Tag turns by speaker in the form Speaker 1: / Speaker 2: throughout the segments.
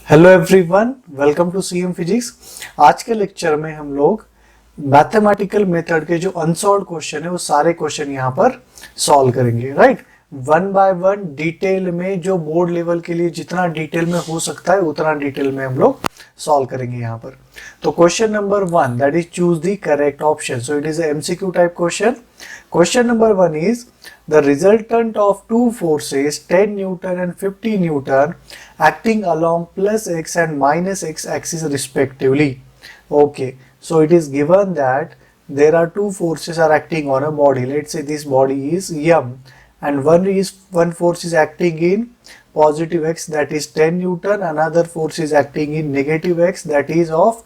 Speaker 1: Hello everyone, welcome to CM physics. आज के lecture में हम लोग मैथमेटिकल मेथड के जो अनसॉल्व क्वेश्चन है वो सारे क्वेश्चन यहाँ पर सॉल्व करेंगे। Right, one by one detail में, जो बोर्ड लेवल के लिए जितना डिटेल में हो सकता है उतना डिटेल में हम लोग सॉल्व करेंगे यहाँ पर। तो question number 1, that is choose the correct option. So it is MCQ type question. Question number 1 is the resultant of two forces 10 Newton and 50 Newton acting along plus x and minus x axis respectively. Okay, so it is given that there are two forces are acting on a body. Let's say this body is M and one force is acting in positive x, that is 10 Newton. Another force is acting in negative x, that is of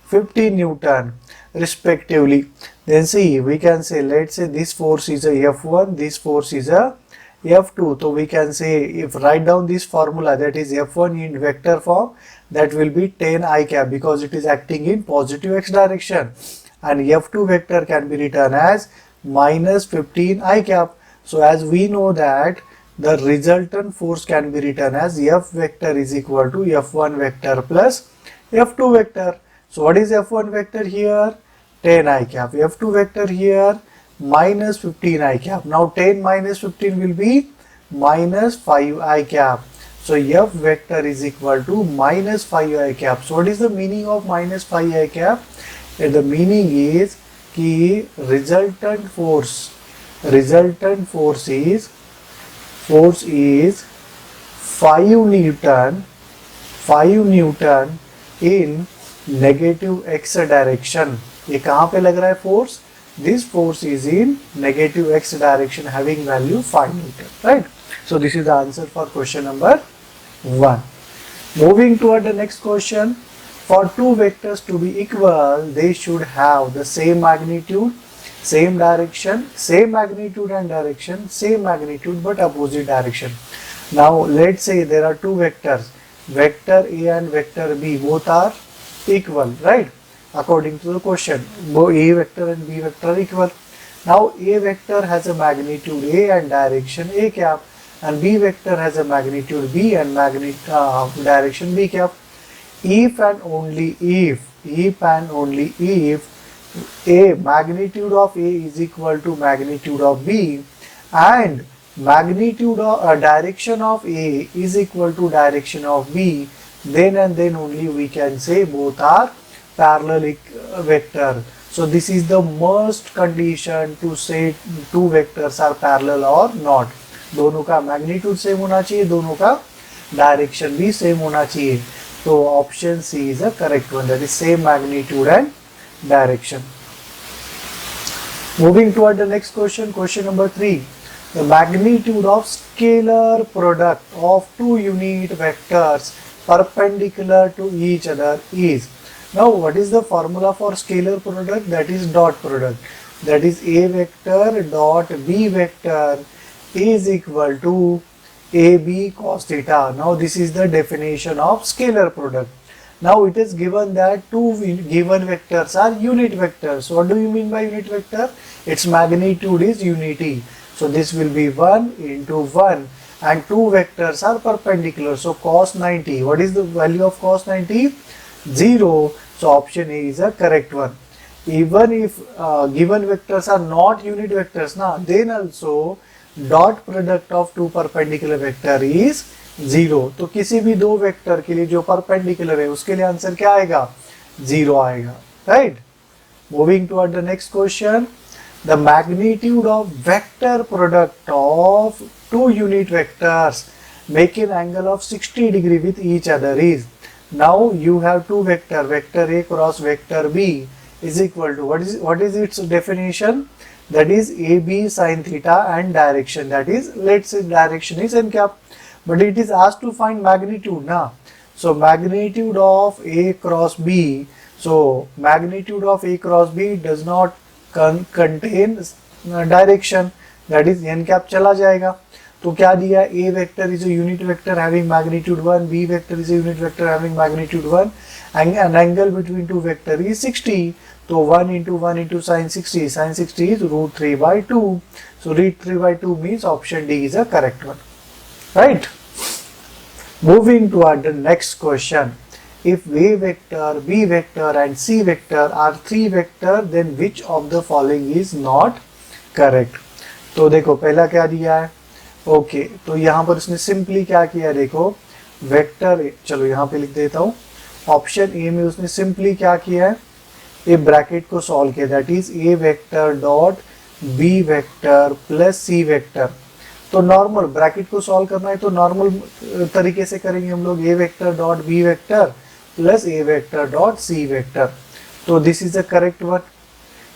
Speaker 1: 50 Newton respectively. Then see, we can say, let's say this force is a F1, this force is a F2. So we can say, if write down this formula, that is F1 in vector form, that will be 10 I cap because it is acting in positive x direction, and F2 vector can be written as minus 15 I cap. So as we know that the resultant force can be written as F vector is equal to F1 vector plus F2 vector. So what is F1 vector here? 10 I cap. F2 vector here minus 15 I cap. Now 10 minus 15 will be minus 5 I cap. So F vector is equal to minus 5 I cap. So what is the meaning of minus 5 I cap? The meaning is कि resultant force is 5 Newton in negative x direction. ये कहाँ पे लग रहा है force? This force is in negative x direction having value 5 Newton. Right? So this is the answer for question number 1. Moving toward the next question. For two vectors to be equal, they should have the same magnitude, same direction, same magnitude and direction, same magnitude but opposite direction. Now let's say there are two vectors, vector A and vector B, both are equal, right? According to the question, both A vector and B vector are equal. Now A vector has a magnitude A and direction A cap, and B vector has a magnitude B and direction B cap. If and only if A magnitude of A is equal to magnitude of B and magnitude of direction of A is equal to direction of B, then and then only we can say both are parallel vector. So this is the must condition to say two vectors are parallel or not. दोनों का magnitude same होना चाहिए, दोनों का direction भी same होना चाहिए. तो option C is a correct one, that is same magnitude and direction. Moving toward the next question, question number 3. The magnitude of scalar product of two unit vectors perpendicular to each other is. Now what is the formula for scalar product? That is dot product. That is A vector dot B vector is equal to AB cos theta. Now this is the definition of scalar product. Now it is given that two given vectors are unit vectors. What do you mean by unit vector? Its magnitude is unity. So this will be 1 into 1 and two vectors are perpendicular. So cos 90. What is the value of cos 90? 0. So option A is a correct one. Even if given vectors are not unit vectors, then also dot product of two perpendicular vector is 0. तो किसी भी दो vector के लिए जो perpendicular है उसके लिए आंसर क्या आएगा? 0 आएगा. Right. Moving toward the next question. The magnitude of vector product of two unit vectors make an angle of 60 degree with each other is. Now you have two vector, vector A cross vector B is equal to, what is its definition? That is AB sin theta and direction, that is, let's say direction is n cap, but it is asked to find magnitude now. So magnitude of A cross B, so magnitude of A cross B does not contain direction, that is n cap चला जाएगा. तो क्या दिया? A vector is a unit vector having magnitude 1, B vector is a unit vector having magnitude 1, and an angle between two vector is 60. So 1 into sin 60, sin 60 is root 3 by 2. So root 3 by 2 means option D is a correct one. Right? Moving toward the next question. If A vector, B vector and C vector are three vector, then which of the following is not correct? तो देखो पहला क्या दिया है, okay तो यहाँ पर उसने सिंपली क्या किया, देखो वेक्टर, चलो यहाँ पे लिख देता हूँ, ऑप्शन ए में उसने सिंपली क्या किया है, ए ब्रैकेट को सॉल्व किया, that is A vector dot B vector plus C vector. तो नॉर्मल ब्रैकेट को सॉल्व करना है तो नॉर्मल तरीके से करेंगे हम लोग, A vector dot B vector plus A vector dot C vector, तो this is the correct one.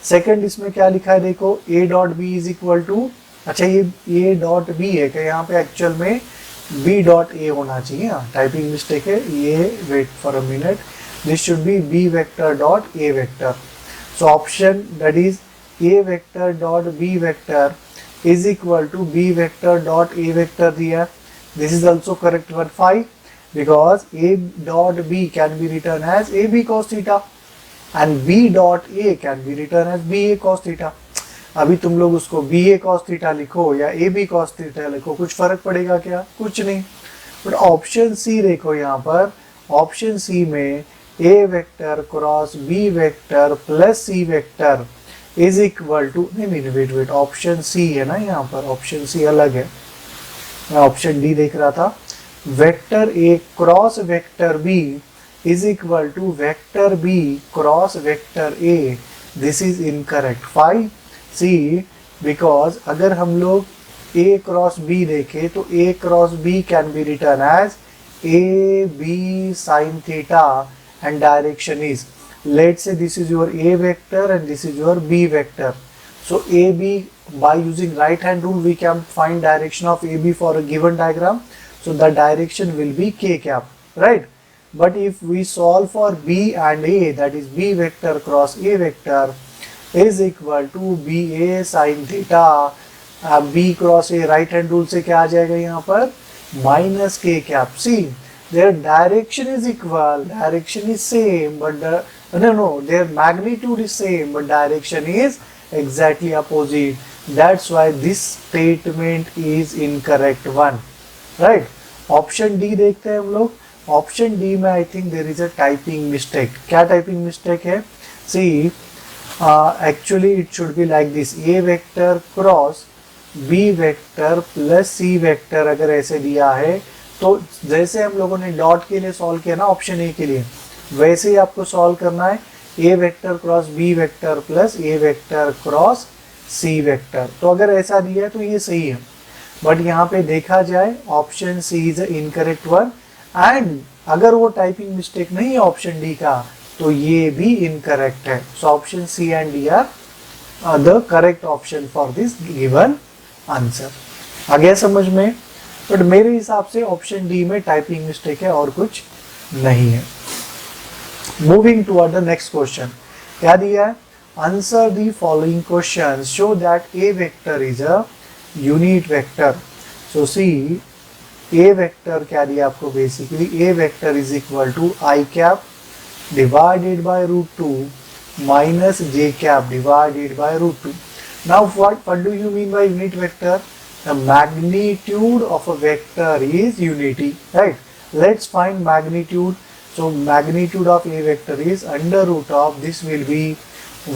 Speaker 1: Second इसमें क्या लिखा है, देखो A dot B is equal to, अच्छा ये ए डॉट बी है क्या, यहाँ पे एक्चुअल में बी डॉट ए होना चाहिए, टाइपिंग मिस्टेक है ये, wait for a minute, this should be B vector dot A vector. So option that is A vector dot B vector is equal to b vector dot a vector दिया, this is also correct one 5 because a dot b can be written as ab cos theta and b dot a can be written as ba cos theta। अभी तुम लोग उसको ba cos theta लिखो या ab cos theta लिखो, कुछ फर्क पड़ेगा क्या, कुछ नहीं। बट ऑप्शन सी देखो, यहाँ पर ऑप्शन सी में a vector cross b vector plus c vector is equal to, नहीं वेट ऑप्शन सी है ना, यहाँ पर ऑप्शन सी अलग है, मैं ऑप्शन डी देख रहा था, vector A cross vector B is equal to vector B cross vector A, this is incorrect 5 C, because अगर हम लोग ए क्रॉस बी देखें तो A cross B can be written as A B sine theta and direction is, let's say this is your a vector and this is your b vector, so ab, by using right hand rule we can find direction of ab for a given diagram, so the direction will be k cap, right? But if we solve for b and a, that is b vector cross a vector is equal to ba sin theta, b cross a right hand rule से क्या आ जाएगा यहाँ पर, minus k cap, see their direction is equal, direction is same, but no, their magnitude is same, but direction is exactly opposite. That's why this statement is incorrect one, right? Option D देखते हैं हम लोग, option D में I think there is a typing mistake। क्या typing mistake है? See, actually it should be like this, a vector cross b vector plus c vector अगर ऐसे दिया है तो जैसे हम लोगों ने डॉट के लिए सॉल्व किया ना ऑप्शन ए के लिए, वैसे ही आपको सॉल्व करना है, A vector cross B vector plus A vector cross C vector. तो अगर ऐसा दिया है तो ये सही है, बट यहाँ पे देखा जाए option C is incorrect one, and अगर वो टाइपिंग मिस्टेक नहीं है ऑप्शन डी का तो ये भी इनकरेक्ट है। So option C and D are the correct option for this given answer. आ गया समझ में? बट मेरे हिसाब से ऑप्शन डी में टाइपिंग मिस्टेक है और कुछ नहीं है। Moving toward the next question, क्या दिया है, answer the following question, show that A vector is a unit vector. So see A vector क्या दिया आपको, basically A vector is equal to I cap divided by root 2 minus J cap divided by root 2। Now what do you mean by unit vector? The magnitude of a vector is unity, right? Let's find magnitude. So magnitude of a vector is under root of, this will be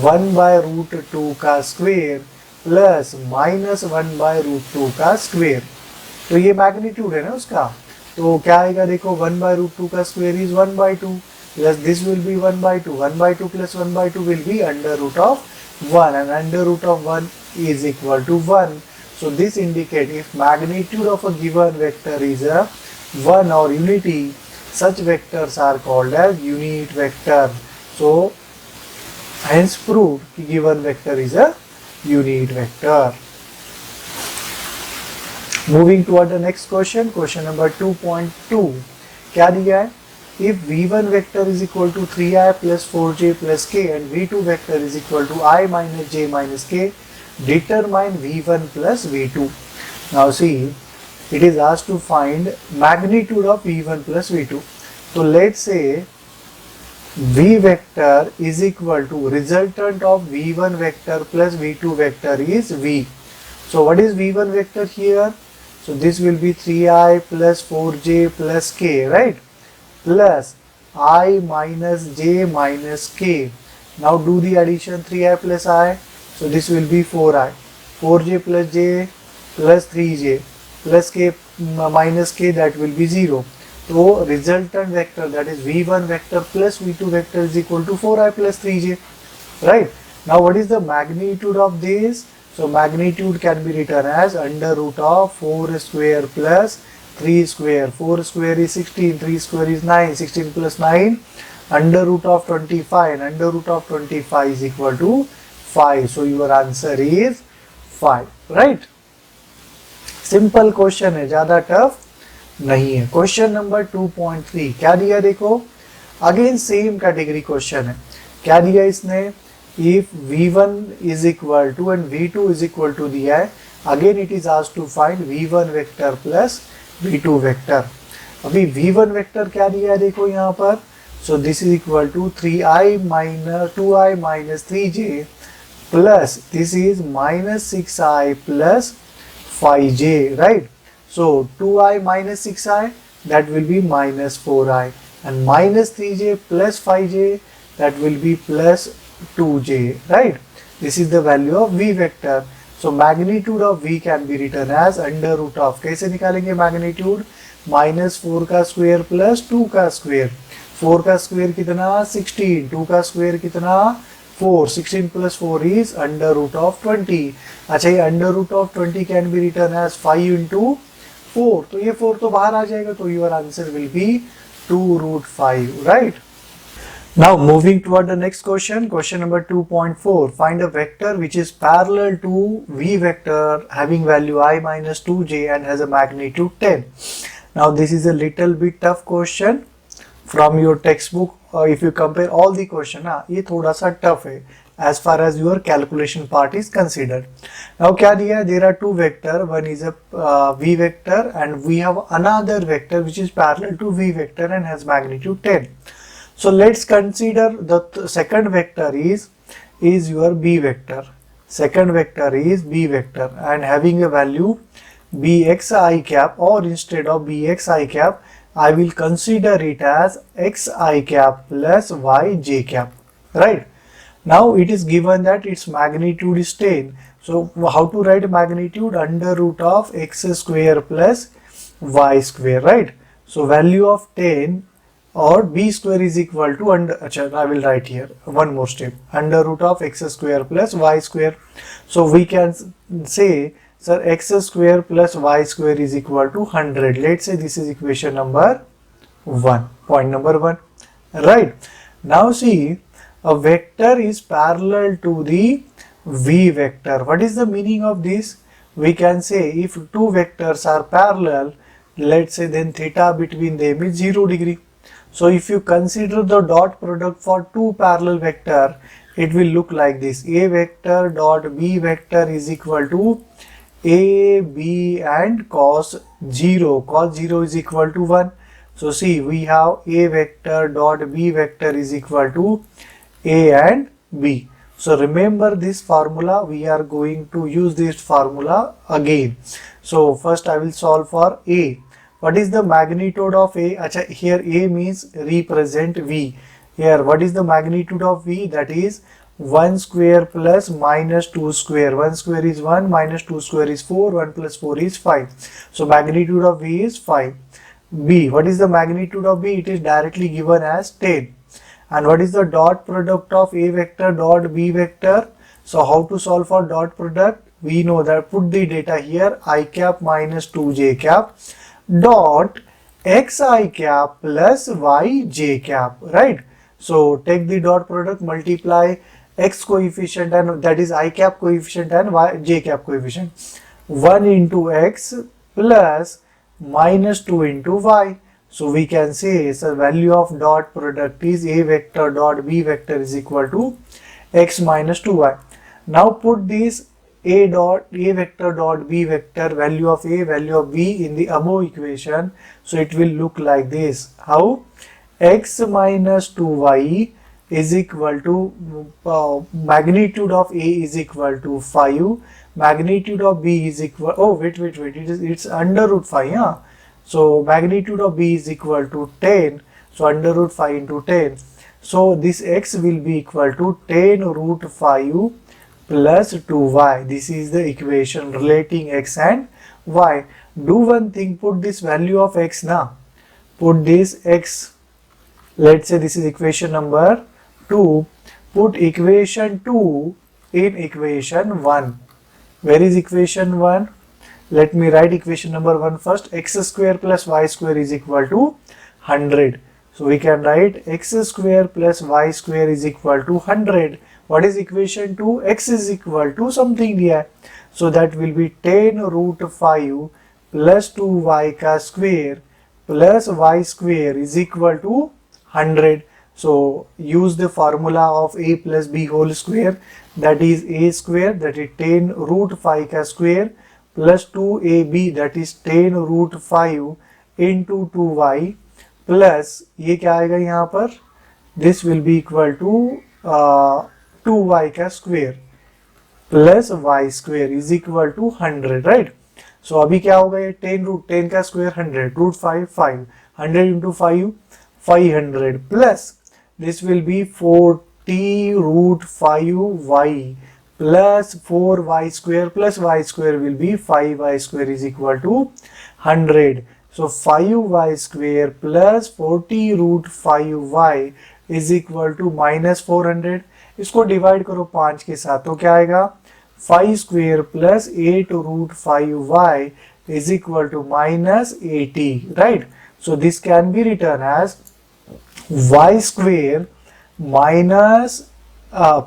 Speaker 1: 1 by root 2 का square plus minus 1 by root 2 का square। तो ये magnitude है ना उसका, तो क्या आएगा देखो, 1 by root 2 का square is 1 by 2 plus this will be 1 by 2, 1 by 2 plus 1 by 2 will be under root of 1 and under root of 1 is equal to 1. So this indicates if magnitude of a given vector is a 1 or unity, such vectors are called as unit vector. So hence proved कि given vector is a unit vector. Moving toward the next question, question number 2.2, क्या दिया है, if v1 vector is equal to 3i plus 4j plus k and v2 vector is equal to I minus j minus k, determine v1 plus v2. Now see, it is asked to find magnitude of v1 plus v2. So let's say v vector is equal to resultant of v1 vector plus v2 vector is v. So what is v1 vector here? So this will be 3i plus 4j plus k, right? Plus I minus j minus k. Now do the addition 3i plus I. So this will be 4i. 4j plus j plus 3j plus k minus k, that will be 0. So resultant vector, that is v1 vector plus v2 vector, is equal to 4i plus 3j, right? Now what is the magnitude of this? So magnitude can be written as under root of 4 square plus 3 square. 4 square is 16, 3 square is 9, 16 plus 9 under root of 25, and under root of 25 is equal to 5. So your answer is 5, right? Simple question है, ज्यादा tough नहीं है. Question number 2.3 क्या दिया देखो, again same category question है. क्या दिया इसने, if v1 is equal to and v2 is equal to दिया है. Again it is asked to find v1 vector plus v2 vector. अभी v1 वेक्टर क्या दिया है देखो यहाँ पर. So this is equal to 3i minus 2i minus 3j plus this is minus 6i plus 5j, right? So 2i minus 6i, that will be minus 4i, and minus 3j plus 5j, that will be plus 2j, right? This is the value of v vector. So magnitude of v can be written as under root of, कैसे निकालेंगे magnitude, minus 4 का square plus 2 का square. 4 का square कितना 16, 2 का square कितना 4, 16 plus 4 is under root of 20. अच्छा, ये under root of 20 can be written as 5 into 4. तो ये 4 तो बाहर आ जाएगा, तो your answer will be 2 root 5, right? Now moving toward the next question, question number 2.4. Find a vector which is parallel to v vector having value I minus 2j and has a magnitude 10. Now this is a little bit tough question from your textbook. If you compare all the question, ये थोड़ा सा tough है as far as your calculation part is considered. Now क्या दिया है, there are two vector, one is a v vector and we have another vector which is parallel to v vector and has magnitude 10. So let's consider the second vector is your b vector. Second vector is b vector and having a value bxi cap, or instead of bxi cap, I will consider it as xi cap plus yj cap, right? Now it is given that its magnitude is 10. So how to write magnitude, under root of x square plus y square, right? So value of 10 or b square is equal to I will write here one more step, under root of x square plus y square. So we can say, sir, x square plus y square is equal to 100. Let's say this is equation number 1, point number 1, right? Now see, a vector is parallel to the v vector. What is the meaning of this? We can say if two vectors are parallel, let's say, then theta between them is 0 degree. So if you consider the dot product for two parallel vector, it will look like this. A vector dot b vector is equal to a, b and cos 0. Cos 0 is equal to 1. So see, we have a vector dot b vector is equal to a and b. So remember this formula, we are going to use this formula again. So first I will solve for a. What is the magnitude of a? Achha, here a means represent v. Here what is the magnitude of v? That is 1 square plus minus 2 square. 1 square is 1, minus 2 square is 4, 1 plus 4 is 5. So magnitude of v is 5. b, what is the magnitude of b? It is directly given as 10. And what is the dot product of a vector dot b vector? So how to solve for dot product? We know that, put the data here, I cap minus 2j cap dot xi cap plus yj cap, right? So take the dot product, multiply x coefficient, and that is I cap coefficient and j cap coefficient. 1 into x plus minus 2 into y. So we can say the value of dot product is a vector dot b vector is equal to x minus 2y. Now put this a vector dot b vector, value of a, value of b in the above equation. So it will look like this. How? X minus 2y is equal to magnitude of a is equal to 5 magnitude of b is equal, oh wait, it's under root 5, yeah. So magnitude of b is equal to 10, so under root 5 into 10. So this x will be equal to 10 root 5 plus 2y. This is the equation relating x and y. Do one thing, put this value of x now. Put this x, let's say this is equation number 2. Put equation 2 in equation 1. Where is equation 1? Let me write equation number 1 first. X square plus y square is equal to 100. So we can write x square plus y square is equal to 100. What is equation 2? X is equal to something here. So that will be 10 root 5 plus 2y ka square plus y square is equal to 100. So use the formula of a plus b whole square, that is a square, that is 10 root 5 ka square plus 2ab, that is 10 root 5 into 2y plus ये क्या आएगा यहाँ पर, this will be equal to 2y का square plus y square is equal to 100, right? So अभी क्या होगा, ये 10 root 10 का square 100, root 5 5, 100 into 5 500 plus this will be 40 root 5y plus 4y square plus y square will be 5y square is equal to 100. So 5y square plus 40 root 5y is equal to minus 400. इसको divide करो 5 के साथ तो क्या आएगा, 5 square plus 8 root 5y is equal to minus 80, right? So this can be written as y square minus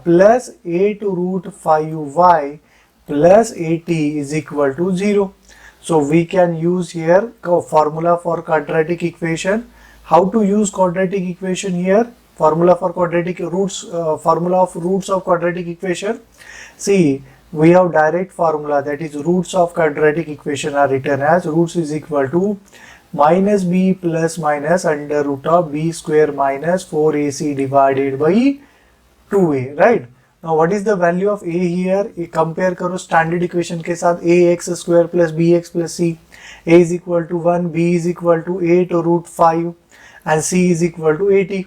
Speaker 1: plus 8 root 5y plus 80 is equal to 0. So we can use here formula for quadratic equation. How to use quadratic equation here? Formula for quadratic roots, formula of roots of quadratic equation. See, we have direct formula, that is roots of quadratic equation are written as roots is equal to minus b plus minus under root of b square minus 4ac divided by 2a, right? Now what is the value of a here? Compare करो standard equation के साथ, ax square plus bx plus c. A is equal to 1, b is equal to 8 root 5 and c is equal to 80.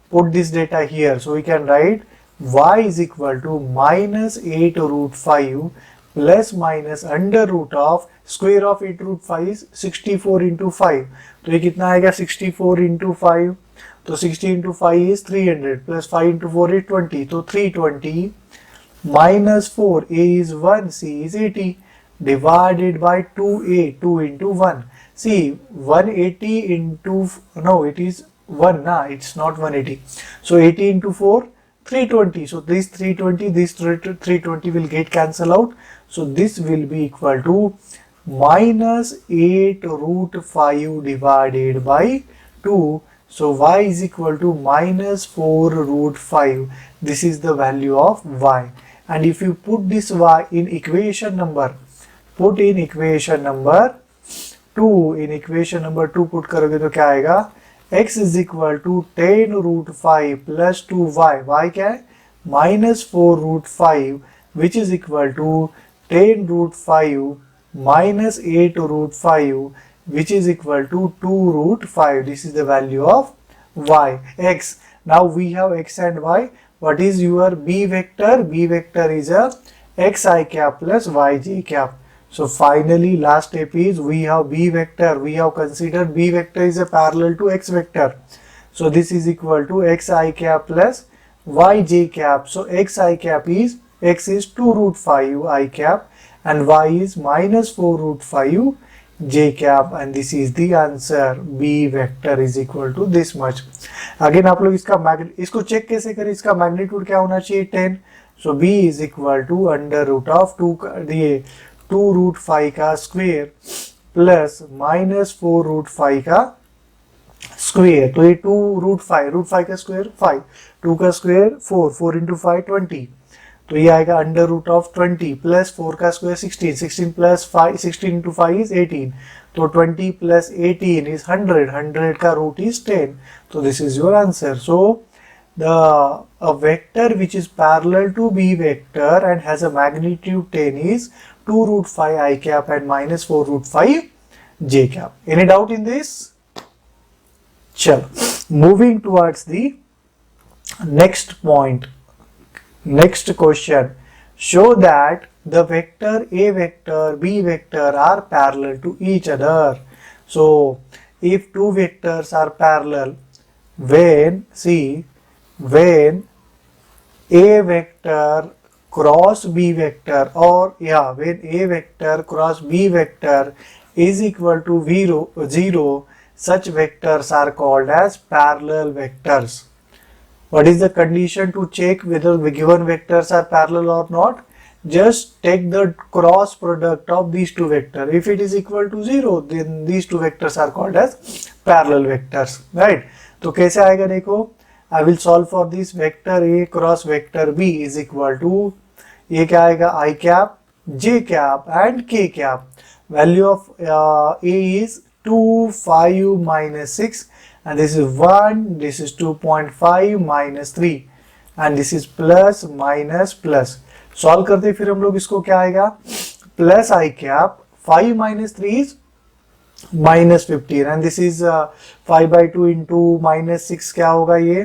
Speaker 1: Put this data here. So we can write y is equal to minus 8 root 5 plus minus under root of square of 8 root 5 is 64 into 5. तो ये कितना आएगा, 64 into 5. तो 60 into 5 is 300 plus 5 into 4 is 20. So 320 minus 4, a is 1, c is 80 divided by 2a, 2 into 1. See, 180 into, no, it is 1, nah, it's not 180. So 80 into 4, 320. So this 320, this 320 will get cancelled out. So this will be equal to minus 8 root 5 divided by 2. So y is equal to minus 4 root 5. This is the value of y. And if you put this y in equation number, put in equation number 2, in equation number 2 put करोगे तो क्या आएगा, x is equal to 10 root 5 plus 2y, y क्या है, minus 4 root 5 which is equal to 10 root 5 minus 8 root 5 which is equal to 2 root 5. This is the value of y, x. Now we have x and y. What is your b vector? B vector is a xi cap plus yj cap. So finally last step is we have b vector. We have considered b vector is a parallel to x vector. So this is equal to xi cap plus yj cap. So xi cap is, x is 2 root 5 I cap and y is minus 4 root 5 j cap, and this is the answer. B vector is equal to this much. Again आप लोग इसको check कैसे करें, इसका magnitude क्या होना चाहिए, 10. So b is equal to under root of 2 root 5 का स्क्वेयर प्लस माइनस 4 root 5 का स्क्वेयर. तो ये 2 root 5 का स्क्वेयर 5, 2 का स्क्वेयर 4, 4 into 5 20. तो ये आएगा अंडर रूट ऑफ 20 प्लस 4 का स्क्वायर 16, 16 प्लस 5, 16 into 5 is 18. तो 20 plus 18 is 100, 100 का रूट is 10. तो this is your answer. So the a vector which is parallel to B vector and has a magnitude 10 is 2 root 5 I cap and minus 4 root 5 j cap. Any doubt in this? Chalo. Moving towards the next point. Next question. Show that the vector A vector, B vector are parallel to each other. So, if two vectors are parallel, when A vector cross B vector, or when A vector cross B vector is equal to 0, such vectors are called as parallel vectors. What is the condition to check whether the given vectors are parallel or not? Just take the cross product of these two vectors. If it is equal to 0, then these two vectors are called as parallel vectors, right? तो कैसे आएगा देखो, I will solve for this vector A cross vector B is equal to, ये क्या आएगा, I cap, J cap and K cap. Value of A is 2, 5 minus 6, and this is 1, this is 2.5 minus 3, and this is plus minus plus. Solve करते फिर हम लोग इसको क्या आएगा, plus I cap 5 minus 3 is minus 15 and this is 5 by 2 into minus 6 क्या होगा ये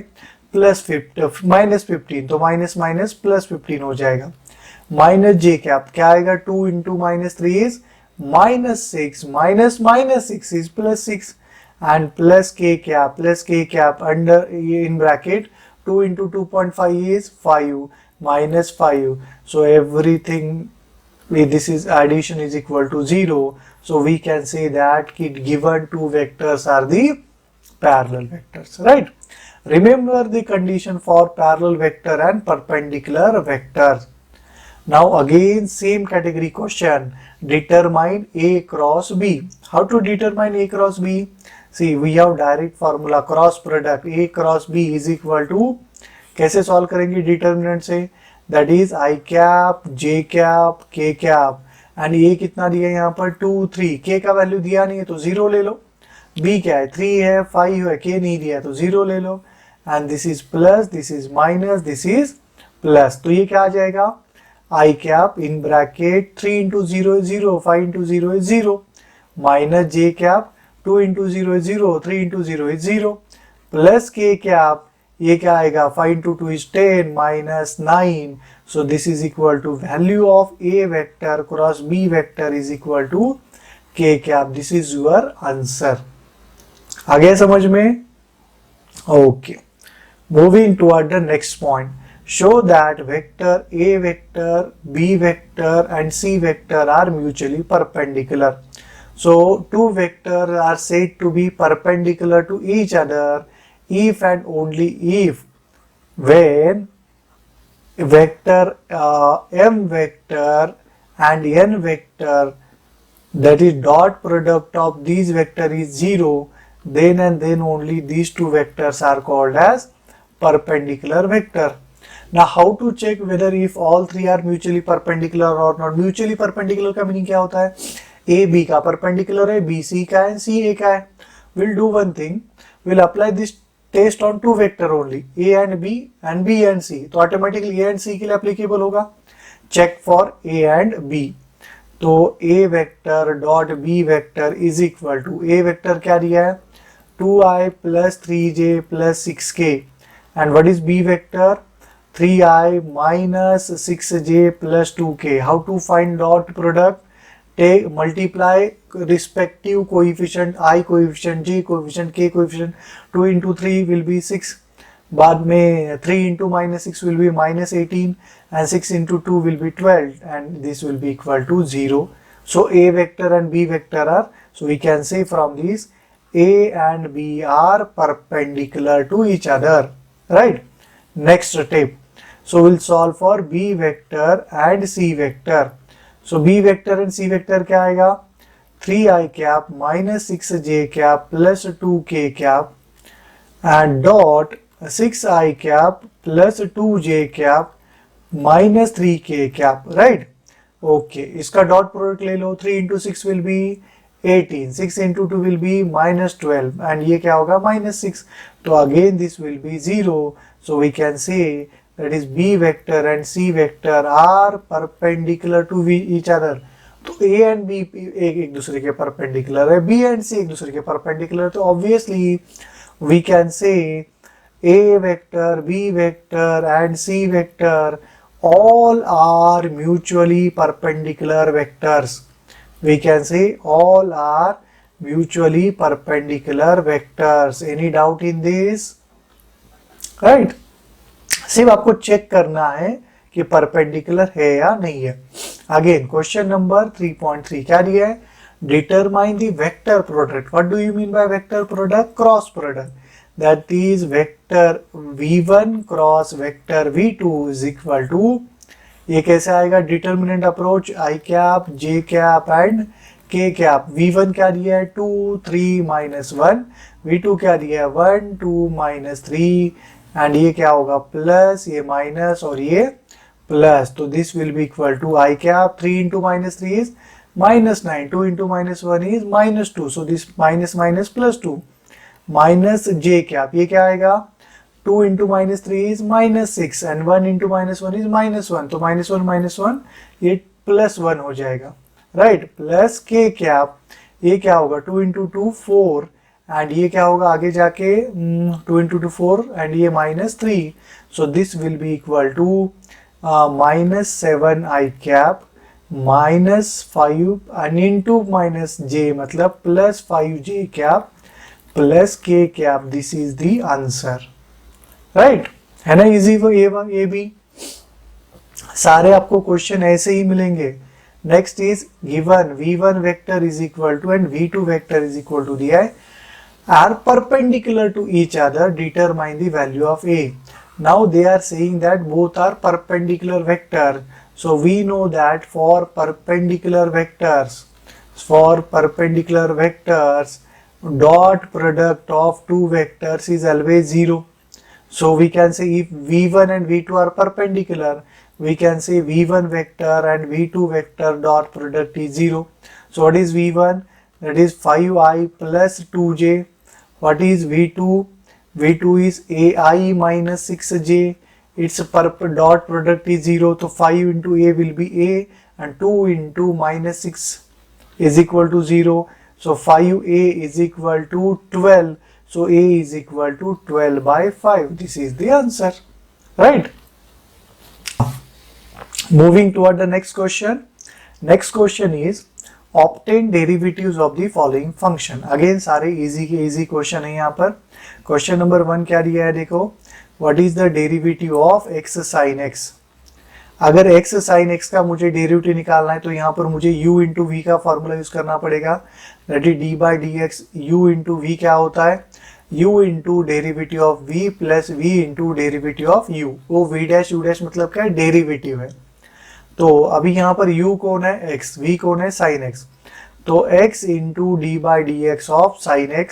Speaker 1: प्लस minus 15, तो माइनस माइनस प्लस 15 हो जाएगा. माइनस जे कैप क्या आएगा, 2 into minus 3 is minus 6 minus minus 6 is plus 6 and plus k cap under in bracket 2 into 2.5 is 5 minus 5. So everything, this is addition is equal to 0. So we can say that given two vectors are the parallel vectors, right? Remember the condition for parallel vector and perpendicular vector. Now again same category question, determine A cross B. How to determine A cross B? See, we have direct formula, cross product A cross B is equal to, कैसे solve करेंगे determinant से, that is I cap, J cap, के cap and ये कितना दिया है यहाँ पर 2, 3, के का वैल्यू दिया नहीं है तो 0 ले लो, बी क्या है 3 है, 5 है, के नहीं दिया है तो 0 ले लो, and this is plus, this is minus, this is plus, तो ये क्या आ जाएगा, I cap in bracket 3 into 0 is 0, 5 into 0 is 0, minus J cap 2 into 0 is 0, 3 into 0 is 0, plus के कैप ये क्या आएगा, 5 into 2 is 10 minus 9. So this is equal to value of A vector cross B vector is equal to K cap. This is your answer. आ गया समझ में? Okay. Moving toward the next point. Show that vector A vector, B vector and C vector are mutually perpendicular. So two vectors are said to be perpendicular to each other if and only if when vector M vector and N vector, that is dot product of these vector is 0, then and then only these two vectors are called as perpendicular vector. Now how to check whether if all three are mutually perpendicular or not? Mutually perpendicular का meaning क्या होता है, A B का perpendicular है, B C का है, C A का है. We'll do one thing, we'll apply this test on two vector only, A and B and C. तो automatically A and C के लिए applicable होगा. Check for A and B. तो A vector dot B vector is equal to, A vector क्या दिया है, 2i plus 3j plus 6k, and what is B vector, 3i minus 6j plus 2k. How to find dot product? Take multiply respective coefficient, I coefficient, j coefficient, k coefficient. 2 into 3 will be 6, बाद में 3 into minus 6 will be minus 18 and 6 into 2 will be 12 and this will be equal to 0. So A vector and B vector are, so we can say from these A and B are perpendicular to each other, right? Next step. So we'll solve for B vector and C vector. So B vector and C vector क्या आएगा, 3i cap minus 6j cap plus 2k cap and dot 6i cap plus 2j cap minus 3k cap, right? Okay, इसका dot product ले लो, 3 into 6 will be 18, 6 into 2 will be minus 12 and ये क्या होगा minus 6. तो again this will be 0. So we can say that is B vector and C vector are perpendicular to each other. तो A and B एक दूसरे के perpendicular है, B and C एक दूसरे के perpendicular. तो obviously we can say A vector, B vector and C vector all are mutually perpendicular vectors. We can say all are mutually perpendicular vectors. Any doubt in this? Right? सिर्फ आपको check करना है कि perpendicular है या नहीं है. Again question number 3.3 क्या दिया है? Determine the vector product. What do you mean by vector product? Cross product. That is vector v1 cross vector v2 is equal to, ये कैसे आएगा? Determinant approach i cap, j cap and k cap. v1 क्या दिया है? 2, 3, -1. v2 क्या दिया है? 1, 2, -3 and ये क्या होगा? प्लस, ये माइनस और ये प्लस. तो this will be equal to i cap. 3 into -3 is -9. 2 into -1 is -2. So this minus minus plus 2 minus j cap. ये क्या आएगा? 2 into -3 is -6 and 1 into -1 is -1. तो -1 ये +1 हो जाएगा, राइट? Plus k cap. ये क्या होगा? 2 into 2 4 एंड ये क्या होगा आगे जाके? 2 into 2 4 एंड ये -3. So this will be equal to -7 i cap -5 and into -j मतलब +5j cap plus k cap. This is the answer, right? है ना इजी? वो ये भी सारे आपको क्वेश्चन ऐसे ही मिलेंगे. Next is given v1 vector is equal to and v2 vector is equal to दिया है, are perpendicular to each other, determine the value of A. Now they are saying that both are perpendicular vector. So we know that for perpendicular vectors, dot product of two vectors is always 0. So we can say if v1 and v2 are perpendicular, we can say v1 vector and v2 vector dot product is 0. So what is v1? That is 5i plus 2j. What is v2? v2 is ai minus 6j. Its dot product is 0. So 5 into a will be a and 2 into -6 is equal to 0. So 5a is equal to 12. So a is equal to 12 by 5. This is the answer, right? Moving toward the next question. Next question is obtain derivatives of the following function. Again सारे easy के easy question है यहाँ पर. Question number 1 क्या दिया है? देखो, what is the derivative of x sin x? अगर x sin x का मुझे डेरिवेटिव निकालना है तो यहाँ पर मुझे u into v का फॉर्मूला यूज करना पड़ेगा. That is d by dx. u into v क्या होता है? u into derivative of v plus v into derivative of u. वो v डैश u डैश मतलब क्या है? डेरिवेटिव है. तो अभी यहाँ पर u कौन है? x. v कौन है? sin x. तो x into d by dx of sin x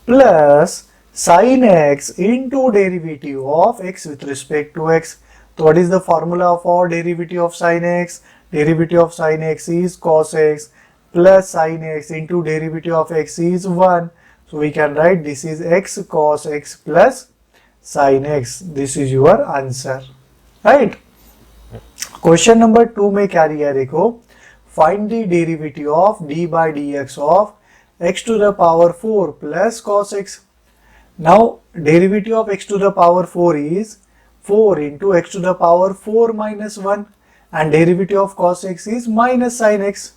Speaker 1: plus sin x into derivative of x with respect to x. So what is the formula for derivative of sin x? Derivative of sin x is cos x plus sin x into derivative of x is 1. So we can write this is x cos x plus sin x. This is your answer, right? Question number 2 में क्या दिया है? देखो, find the derivative of d by dx of x to the power 4 plus cos x. Now derivative of x to the power 4 is 4 into x to the power 4 minus 1 and derivative of cos x is minus sin x.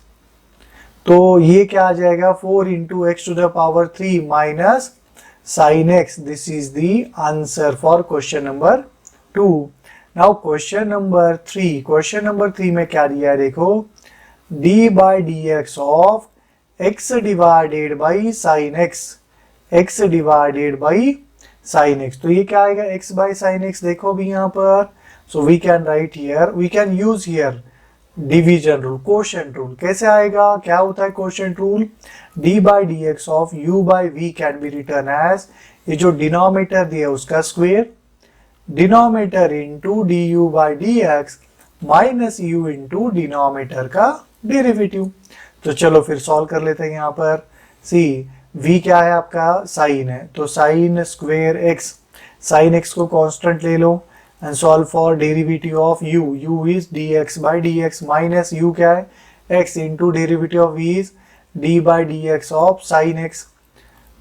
Speaker 1: तो ये क्या आ जाएगा? 4 into x to the power 3 minus sin x. This is the answer for question number 2. Now question number 3. Question number 3 में क्या दिया है? देखो, d by dx of x divided by sin x. x divided by sin x. तो ये क्या आएगा? x by sin x. देखो भी यहाँ पर. So we can write here. We can use here division rule, quotient rule. कैसे आएगा? क्या होता है quotient rule? d by dx of u by v can be written as, ये जो डिनोमिनेटर दिया उसका square, denominator into du by dx minus u into denominator का डेरिवेटिव. तो चलो फिर सॉल्व कर लेते हैं यहाँ पर। सी v क्या है आपका, साइन है, तो sine square x, sine x को कांस्टेंट ले लो and solve for derivative of u, u is dx by dx minus u क्या है x into derivative of v is d by dx of sine x।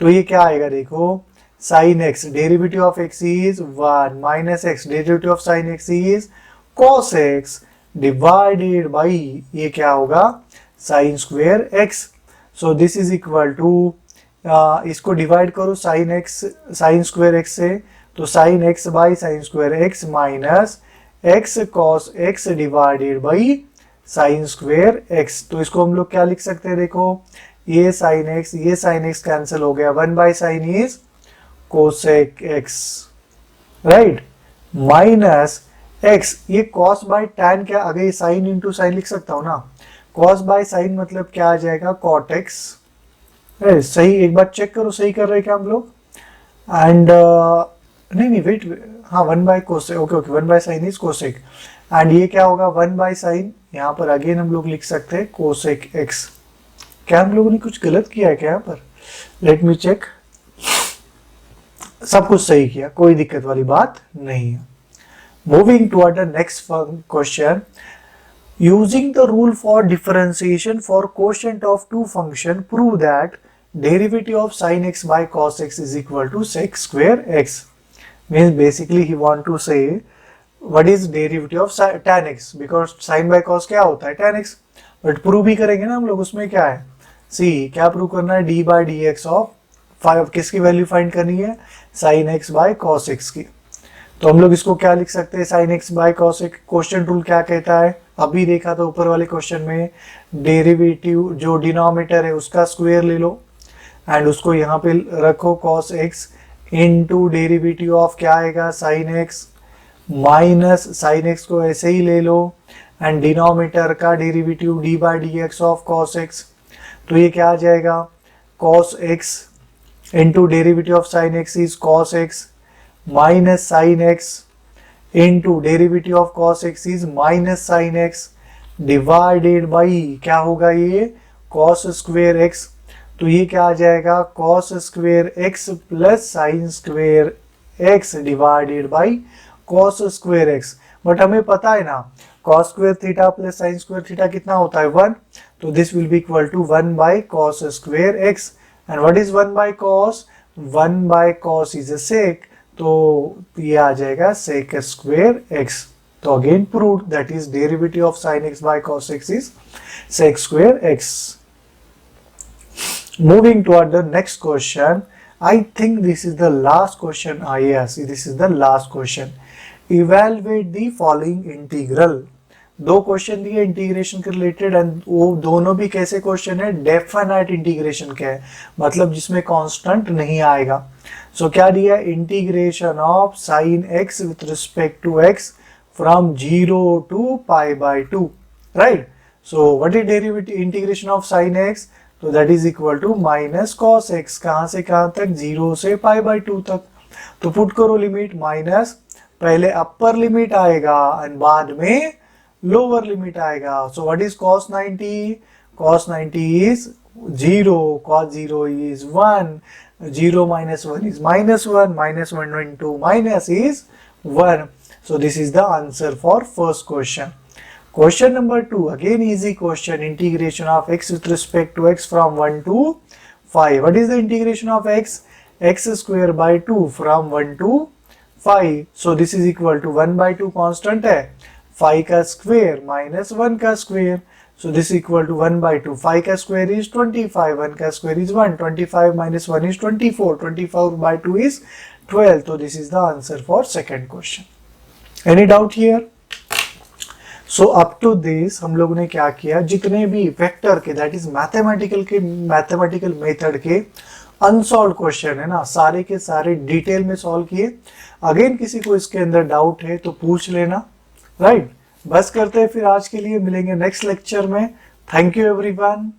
Speaker 1: तो ये क्या आएगा देखो, sine x derivative of x is 1 minus x derivative of sine x is cos x divided by ये क्या होगा sine square x। So this is equal to, इसको divide करो sine x sine square x से, तो sine x by sine square x minus x cos x divided by sine square x। तो इसको हम लोग क्या लिख सकते हैं देखो, ये साइन x कैंसिल हो गया, 1 by sine is cosec x, right, minus x, ये cos बाई tan क्या, अगर ये साइन इंटू साइन लिख सकता हूँ ना, cos बाई साइन मतलब क्या आ जाएगा cot x, सही, एक बार चेक करो सही कर रहे हैं क्या हम लोग, एंड नहीं वेट, हाँ 1 by cosec, okay 1 by sine is cosec, and ये क्या होगा 1 बाई साइन, यहाँ पर अगेन हम लोग लिख सकते हैं कोसेक x। क्या हम लोगों ने कुछ गलत किया है क्या यहाँ पर, लेट मी चेक, सब कुछ सही किया, कोई दिक्कत वाली बात नहीं है। Moving toward the next question, using the rule for differentiation for quotient of two function, prove that derivative of sin x by cos x is equal to sec square x। Means basically he want to say what is derivative of tan x, because sin by cos क्या होता है tan x, but prove भी करेंगे ना हम लोग, उसमें क्या है, सी क्या प्रूव करना है, d by dx ऑफ 5, किसकी वैल्यू फाइंड करनी है, sin x by cos x की। तो हम लोग इसको क्या लिख सकते हैं, sin x by cos x, question rule क्या कहता है, अभी देखा था ऊपर वाले क्वेश्चन में, डेरिवेटिव जो डिनोमिनेटर है उसका स्क्वायर ले लो एंड उसको यहाँ पे रखो cos x into derivative of क्या आएगा sin x, minus sin x को ऐसे ही ले लो एंड डिनोमिनेटर का derivative d by dx of cos x। तो ये क्या आ जाएगा, cos x into derivative of sin x is cos x minus sin x into derivative of cos x is minus sin x divided by क्या होगा ये cos square x। तो ये क्या आ जाएगा cos square x plus sin square x divided by cos square x। But हमें पता है ना cos square theta plus sin square theta कितना होता है 1, तो this will be equal to 1 by cos square x। And what is 1 by cos, 1 by cos is a sec, तो ये आ जाएगा sec स्क्वेयर x। तो again proved that is derivative of sin x by cos x is sec square x। Moving toward the next question, I think this is the last question, yes, this is the last question। Evaluate the following integral। दो question दिए integration के related and वो दोनों भी कैसे question है, definite integration के है, मतलब जिसमें कांस्टेंट नहीं आएगा। सो क्या दिया, integration of sine X with respect to X from 0 to pi by 2, right. So what is derivative integration of sine X, तो that is equal to minus cos X, कहां से कहां तक, 0 से पाई बाई 2 तक। तो पुट करो लिमिट माइनस, पहले अपर लिमिट आएगा एंड बाद में लोअर लिमिट आएगा। सो what is cos 90, cos 90 is 0, cos 0 is 1, 0 minus 1 is minus 1, minus 1 into minus is 1. So this is the answer for first question. Question number 2, again easy question, integration of x with respect to x from 1 to 5. What is the integration of x? X square by 2 from 1 to 5. So this is equal to 1 by 2 constant है, 5 का square minus 1 का square, so this is equal to 1 by 2, 5 का square is 25, 1 का square is 1, 25 minus 1 is 24, 24 by 2 is 12, so this is the answer for second question. Any doubt here? So up to this हम लोगों ने क्या किया, जितने भी वेक्टर के दैट इज मैथमेटिकल मेथड के अनसॉल्व क्वेश्चन है ना, सारे के सारे डिटेल में सॉल्व किए। अगेन किसी को इसके अंदर डाउट है तो पूछ लेना, राइट। बस करते हैं फिर आज के लिए, मिलेंगे नेक्स्ट लेक्चर में। Thank you everyone.